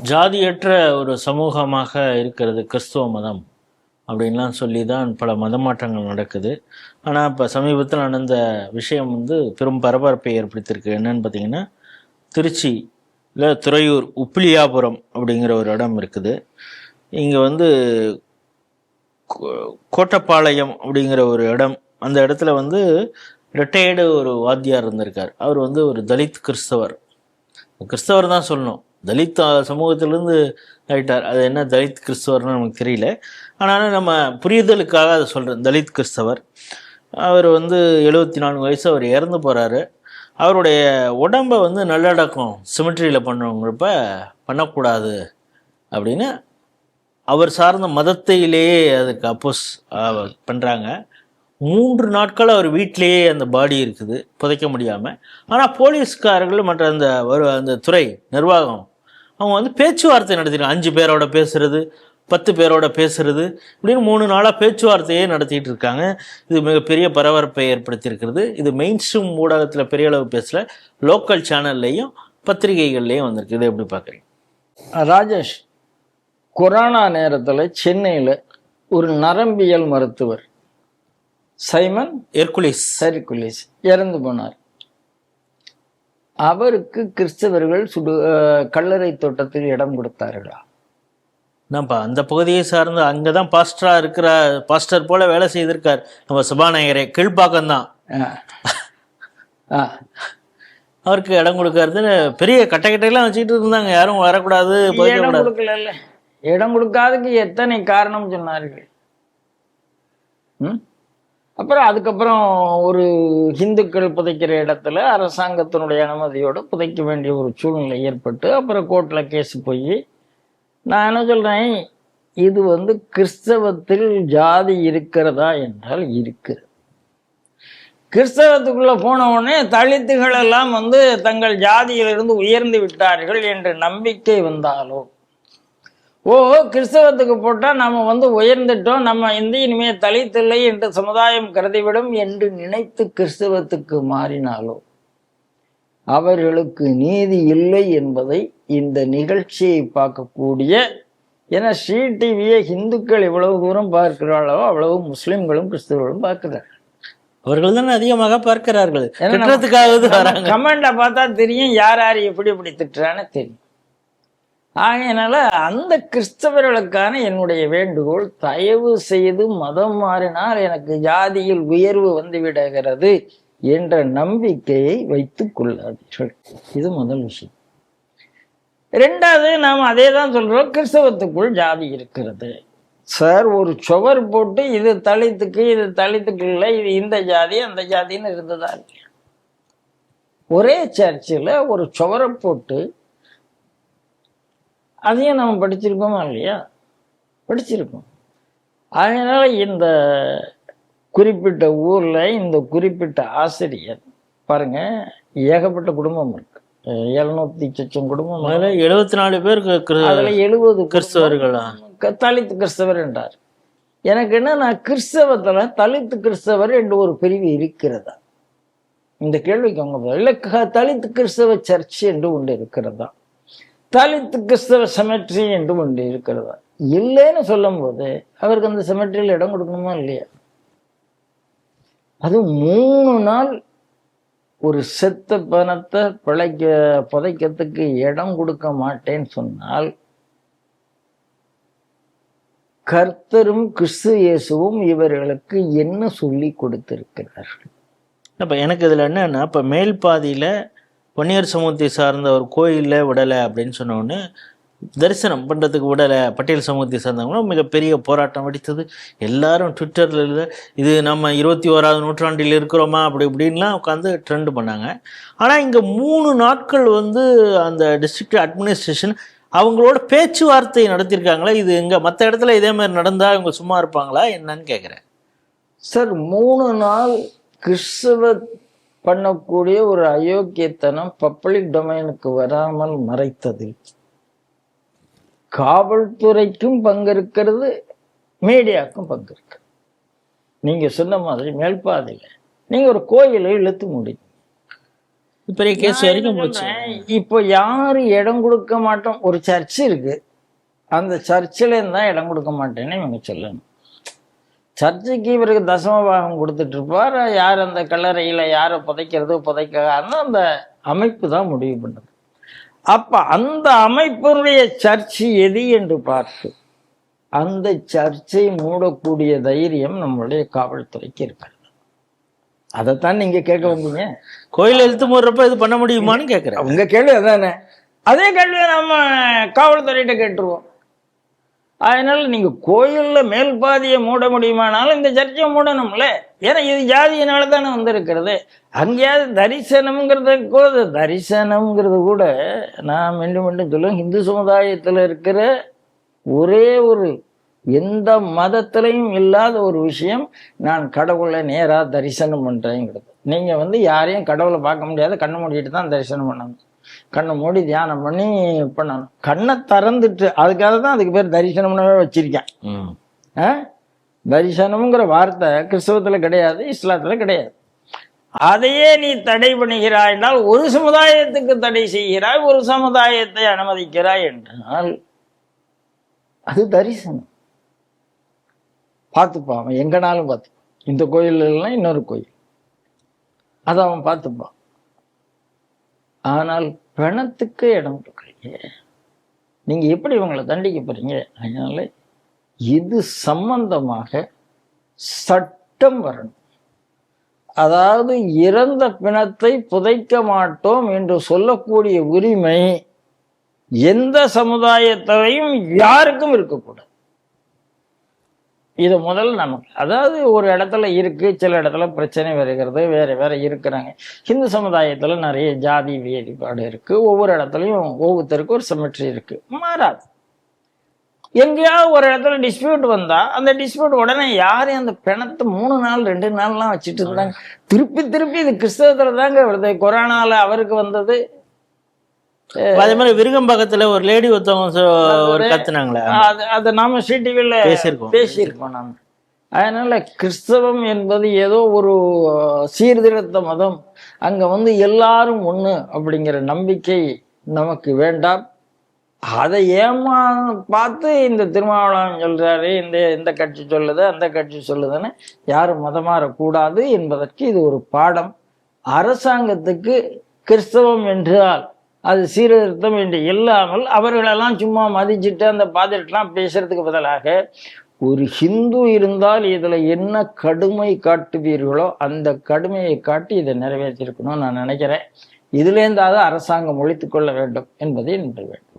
ஜாதியற்ற ஒரு சமூகமாக இருக்கிறது கிறிஸ்துவ மதம் அப்படின்லாம் சொல்லி தான் பல மதமாற்றங்கள் நடக்குது. ஆனால் இப்போ சமீபத்தில் நடந்த விஷயம் வந்து பெரும் பரபரப்பை ஏற்படுத்தியிருக்கு. என்னன்னு பார்த்தீங்கன்னா, திருச்சியில் துறையூர் உப்பிலியாபுரம் அப்படிங்கிற ஒரு இடம் இருக்குது. இங்கே வந்து கோட்டப்பாளையம் அப்படிங்கிற ஒரு இடம். அந்த இடத்துல வந்து ரிட்டையர்டு ஒரு வாத்தியார் இருந்திருக்கார். அவர் வந்து ஒரு தலித் கிறிஸ்தவர் தான் சொல்லணும். தலித் சமூகத்திலேருந்து ஆகிட்டார். அது என்ன தலித் கிறிஸ்தவர்னு நமக்கு தெரியல. ஆனாலும் நம்ம புரிதலுக்காக அதை சொல்கிறேன். தலித் கிறிஸ்தவர். அவர் வந்து 74 வயசு. அவர் இறந்து போகிறாரு. அவருடைய உடம்பை வந்து நல்லடக்கம் சிமெட்ரியில் பண்ணுறவங்கிறப்ப பண்ணக்கூடாது அப்படின்னு அவர் சார்ந்த மதத்தையிலேயே அதுக்கு அப்போஸ் பண்ணுறாங்க. 3 நாட்கள் அவர் வீட்டிலேயே அந்த பாடி இருக்குது, புதைக்க முடியாமல். ஆனால் போலீஸ்காரர்கள் மற்ற அந்த துறை நிர்வாகம் அவங்க வந்து பேச்சுவார்த்தை நடத்திருக்காங்க. 5 பேரோட பேசுறது, 10 பேரோட பேசுறது, இப்படின்னு 3 நாளாக பேச்சுவார்த்தையே நடத்திட்டு இருக்காங்க. இது மிகப்பெரிய பரபரப்பை ஏற்படுத்தியிருக்கிறது. இது மெயின் ஸ்ட்ரீம் ஊடகத்தில் பெரிய அளவு பேசல, லோக்கல் சேனல்லையும் பத்திரிகைகள்லையும் வந்திருக்கு. இதை எப்படி பார்க்குறீங்க ராஜேஷ்? கொரோனா நேரத்தில் சென்னையில் ஒரு நரம்பியல் மருத்துவர் சைமன் ஹெர்குலிஸ் இறந்து போனார். அவருக்கு கிறிஸ்தவர்கள் கல்லறை தோட்டத்தில் இடம் கொடுத்தார்களா? என்னப்பா அந்த பகுதியை சார்ந்து அங்கதான் பாஸ்டரா இருக்கிற பாஸ்டர் போல வேலை செய்திருக்கார் நம்ம சபாநாயகரே. கீழ்ப்பாக்கம் தான் அவருக்கு இடம் கொடுக்கறதுன்னு பெரிய கட்டையெல்லாம் வச்சுக்கிட்டு இருந்தாங்க. யாரும் வரக்கூடாது, இடம் கொடுக்கல. இடம் கொடுக்காததுக்கு எத்தனை காரணம் சொன்னார்கள். அப்புறம் அதுக்கப்புறம் ஒரு இந்துக்கள் புதைக்கிற இடத்துல அரசாங்கத்தினுடைய அனுமதியோடு புதைக்க வேண்டிய ஒரு சூழ்நிலை ஏற்பட்டு அப்புறம் கோர்ட்டில் கேஸ் போய், நான் என்ன சொல்கிறேன், இது வந்து கிறிஸ்தவத்தில் ஜாதி இருக்கிறதா என்றால் இருக்குது. கிறிஸ்தவத்துக்குள்ளே போன உடனே தலித்துகள் எல்லாம் வந்து தங்கள் ஜாதியிலிருந்து உயர்ந்து விட்டார்கள் என்ற நம்பிக்கை வந்தாலோ, கிறிஸ்தவத்துக்கு போட்டால் நம்ம வந்து உயர்ந்துட்டோம், நம்ம இனிமே தலித்தில்லை என்று சமுதாயம் கருதிவிடும் என்று நினைத்து கிறிஸ்தவத்துக்கு மாறினாலோ அவர்களுக்கு நீதி இல்லை என்பதை இந்த நிகழ்ச்சியை பார்க்கக்கூடிய, ஏன்னா ஸ்ரீ டிவியை இந்துக்கள் எவ்வளவு தூரம் பார்க்கிறாளோ அவ்வளவு முஸ்லிம்களும் கிறிஸ்தவர்களும் பார்க்கிறார்கள். அவர்கள் தான் அதிகமாக பார்க்கிறார்கள். கமெண்ட்ல பார்த்தா தெரியும் யார் யார் எப்படி எப்படி திட்டுறான்னு தெரியும். ஆகையினால அந்த கிறிஸ்தவர்களுக்கான என்னுடைய வேண்டுகோள், தயவு செய்து மதம் மாறினால் எனக்கு ஜாதியில் உயர்வு வந்து விடுகிறது என்ற நம்பிக்கையை வைத்துக் கொள்ளாதீர்கள். இது முதல் விஷயம். 2வது, நாம் அதே தான் சொல்றோம், கிறிஸ்தவத்துக்குள் ஜாதி இருக்கிறது சார். ஒரு சுவர் போட்டு இது தலித்துக்கு, இது தலித்துக்கு இல்லை, இது இந்த ஜாதி அந்த ஜாதின்னு இருந்ததா இல்லையா? ஒரே சர்ச்சில் ஒரு சுவரை போட்டு அதையும் நம்ம படிச்சிருக்கோமா இல்லையா? படிச்சிருக்கோம். அதனால இந்த குறிப்பிட்ட ஊர்ல இந்த குறிப்பிட்ட ஆசிரியர் பாருங்க, ஏகப்பட்ட குடும்பம் இருக்கு, 700 சொச்சம் குடும்பம், 74 பேர், அதுல 70 கிறிஸ்தவர்களா? தலித்து கிறிஸ்தவர் என்றார். எனக்கு என்ன, நான் கிறிஸ்தவத்துல தலித்து கிறிஸ்தவர் என்று ஒரு பிரிவு இருக்கிறதா? இந்த கேள்விக்கு அவங்க இல்லை, தலித்து கிறிஸ்தவ சர்ச் என்று ஒன்று இருக்கிறதா, தலித்து கிறிஸ்தவ செமெட்ரி என்று ஒன்று இருக்கிறதா? இல்லைன்னு சொல்லும் போது அவருக்கு அந்த செமெட்ரியில் இடம் கொடுக்கணுமா இல்லையா? அது 3 நாள் ஒரு செத்த பணத்தை புதைக்கிறதுக்கு இடம் கொடுக்க மாட்டேன்னு சொன்னால், கர்த்தரும் கிறிஸ்து இயேசுவும் இவர்களுக்கு என்ன சொல்லி கொடுத்திருக்கிறார்கள்? அப்ப எனக்கு இதுல என்னன்னா, இப்ப மேல் பாதியில வன்னியர் சமூகத்தை சார்ந்த ஒரு கோயிலில் விடலை அப்படின்னு சொன்னோன்னு தரிசனம் பண்ணுறதுக்கு விடலை, பட்டியல் சமூகத்தை சார்ந்தவங்களும் மிகப்பெரிய போராட்டம் வெடித்தது. எல்லாரும் ட்விட்டரில் இது நம்ம 21ஆவது நூற்றாண்டில் இருக்கிறோமா அப்படி இப்படின்லாம் உட்காந்து ட்ரெண்ட் பண்ணாங்க. ஆனால் இங்கே 3 நாட்கள் வந்து அந்த டிஸ்ட்ரிக்ட் அட்மினிஸ்ட்ரேஷன் அவங்களோட பேச்சுவார்த்தை நடத்தியிருக்காங்களே. இது இங்கே மற்ற இடத்துல இதே மாதிரி நடந்தால் இவங்க சும்மா இருப்பாங்களா என்னன்னு கேட்குறேன் சார். 3 நாள் கிறிஸ்தவ பண்ணக்கூடிய ஒரு அயோக்கியத்தனம் பப்ளிக் டொமைனுக்கு வராமல் மறைத்ததில் காவல்துறைக்கும் பங்கு இருக்கிறது, மீடியாவுக்கும் பங்கு இருக்கு. நீங்க சொன்ன மாதிரி மேல்பாதையில நீங்க ஒரு கோயிலை இழுத்து முடியும். பெரிய கேஸ் நான் வரைக்கும் என்ன போச்சு. சொல்றேன், இப்போ யாரு இடம் கொடுக்க மாட்டோம், ஒரு சர்ச் இருக்கு, அந்த சர்ச்சில் இருந்தா இடம் கொடுக்க மாட்டேன்னு இவங்க சொல்லணும். சர்ச்சுக்கு இவருக்கு தசம பாகம் கொடுத்துட்டு இருப்பார். யார் அந்த கல்லறையில யாரை புதைக்கிறது புதைக்காதுன்னு அந்த அமைப்பு தான் முடிவு பண்ணுது. அப்ப அந்த அமைப்பினுடைய சர்ச்சு எது என்று பார்த்து அந்த சர்ச்சை மூடக்கூடிய தைரியம் நம்மளுடைய காவல்துறைக்கு இருக்கிறது. அதைத்தான் நீங்க கேட்க வந்தீங்க. கோயில் எழுத்து மூடுறப்ப இது பண்ண முடியுமான்னு கேட்குறேன். உங்க கேள்வி அதானே, அதே கேள்வியை நம்ம காவல்துறையிட்ட கேட்டுருவோம். அதனால நீங்க கோயில்ல மேல் பாதியை மூட முடியுமானாலும் இந்த சர்ச்சை மூடணும்ல. ஏன்னா இது ஜாதியினால தானே வந்திருக்கிறது. அங்கேயாவது தரிசனம்ங்கிறது கூட நான் மீண்டும் மீண்டும் சொல்லுவேன், இந்து சமுதாயத்தில் இருக்கிற ஒரே ஒரு எந்த மதத்திலையும் இல்லாத ஒரு விஷயம், நான் கடவுளை நேரா தரிசனம் பண்றேங்கிறது. நீங்க யாரையும் கடவுளை பார்க்க முடியாது, கண்ணை மூடிட்டு தான் தரிசனம் பண்ணணும், கண்ணை மூடி தியானம் பண்ணி பண்ணணும். கண்ணை திறந்துட்டு, அதுக்காக தான் அதுக்கு பேர் தரிசனம்னு வச்சிருக்கேன். தரிசனம்ங்கிற வார்த்தை கிறிஸ்தவத்துல கிடையாது, இஸ்லாத்துல கிடையாது. அதையே நீ தடை பண்ணுகிறாய் என்றால், ஒரு சமுதாயத்துக்கு தடை செய்கிறாய், ஒரு சமுதாயத்தை அனுமதிக்கிறாய் என்றால் அது தரிசனம். பார்த்துப்பான், அவன் எங்கனாலும் பார்த்துப்பான். இந்த கோயில் இல்லைன்னா இன்னொரு கோயில், அதை அவன் பார்த்துப்பான். ஆனால் பிணத்துக்கு இடம் கொடுக்குறீங்க, நீங்க எப்படி இவங்களை தண்டிக்க போறீங்க? அதனால இது சம்பந்தமாக சட்டம் வரணும். அதாவது இறந்த பிணத்தை புதைக்க மாட்டோம் என்று சொல்லக்கூடிய உரிமை எந்த சமுதாயத்தையும் யாருக்கும் இருக்கக்கூடாது. இது முதல் நமக்கு, அதாவது ஒரு இடத்துல இருக்கு, சில இடத்துல பிரச்சனை வருகிறது, வேற வேற இருக்கிறாங்க. ஹிந்து சமுதாயத்துல நிறைய ஜாதி வேறுபாடு இருக்கு, ஒவ்வொரு இடத்துலையும் ஒவ்வொருத்தருக்கு ஒரு சிமெட்ரி இருக்கு, மாறாது. எங்கேயாவது ஒரு இடத்துல டிஸ்பியூட் வந்தா அந்த டிஸ்பியூட் உடனே யாரையும் அந்த பிணத்தை 3 நாள் 2 நாள்லாம் வச்சுட்டு இருந்தாங்க. திருப்பி திருப்பி இது கிறிஸ்தவத்துல தாங்க வருது. கொரோனால அவருக்கு வந்தது. அதே மாதிரி விருகம்பாக்கத்துல ஒரு லேடி ஒருத்தவங்க ஒரு கத்துனாங்களே, அது நாம சிடிவில பேசியிருக்கோம் நாம. அதனால கிறிஸ்தவம் என்பது ஏதோ ஒரு சீர்திருத்த மதம், அங்க எல்லாரும் ஒண்ணு அப்படிங்கிற நம்பிக்கை நமக்கு வேண்டாம். அதை பார்த்து இந்த திருமாவளவன் சொல்றாரு, இந்த கட்சி சொல்லுது, அந்த கட்சி சொல்லுதுன்னு யாரும் மதம் மாறக்கூடாது என்பதற்கு இது ஒரு பாடம். அரசாங்கத்துக்கு கிறிஸ்தவம் என்றால் அது சீர்திருத்தம் என்று இல்லாமல் அவர்களெல்லாம் சும்மா மதிச்சுட்டு அந்த பாதிரிட்டெல்லாம் பேசுறதுக்கு பதிலாக, ஒரு ஹிந்து இருந்தால் இதுல என்ன கடுமை காட்டுவீர்களோ அந்த கடுமையை காட்டி இதை நிறைவேற்றிருக்கணும்னு நான் நினைக்கிறேன். இதுலேருந்தாவது அரசாங்கம் ஒழித்துக் கொள்ள வேண்டும் என்பதை நின்று வேண்டும்.